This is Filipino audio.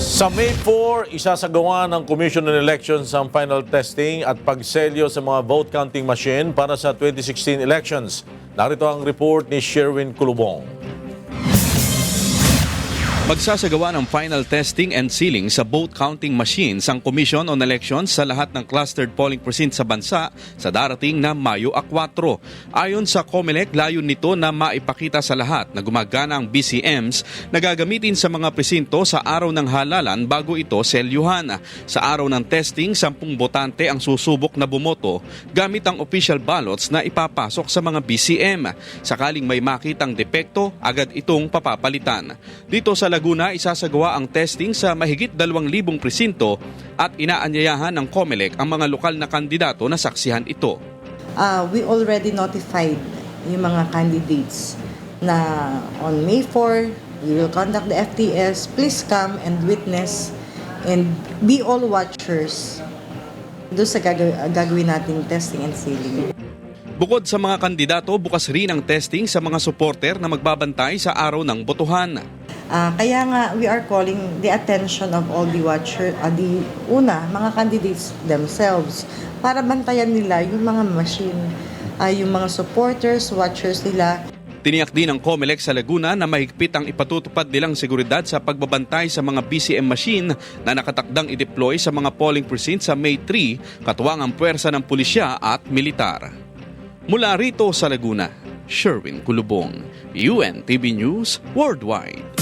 Sa May 4, isasagawa ng Commission on Elections ang final testing at pagselyo sa mga vote counting machine para sa 2016 elections. Narito ang report ni Sherwin Kulubong. Magsasagawa ng final testing and sealing sa vote counting machines ang Commission on Elections sa lahat ng clustered polling precincts sa bansa sa darating na Mayo 4. Ayon sa COMELEC, layon nito na maipakita sa lahat na gumagana ang BCMs na gagamitin sa mga presinto sa araw ng halalan bago ito selyuhan. Sa araw ng testing, 10 botante ang susubok na bumoto gamit ang official ballots na ipapasok sa mga BCM. Sakaling may makitang depekto, agad itong papapalitan. Dito sa Laguna, isasagawa ang testing sa mahigit 2,000 presinto at inaanyayahan ng COMELEC ang mga lokal na kandidato na saksihan ito. We already notified yung mga candidates na on May 4, we will conduct the FTS. Please come and witness and be all watchers doon sa gagawin nating testing and sealing. Bukod sa mga kandidato, bukas rin ang testing sa mga supporter na magbabantay sa araw ng botohan. Kaya nga, we are calling the attention of all the watchers, mga candidates themselves, para bantayan nila yung mga machine, yung mga supporters, watchers nila. Tiniyak din ng COMELEC sa Laguna na mahigpit ang ipatutupad nilang seguridad sa pagbabantay sa mga BCM machine na nakatakdang i-deploy sa mga polling precincts sa May 3, katuwang ang puwersa ng pulisya at militar. Mula rito sa Laguna, Sherwin Kulubong, UNTV News Worldwide.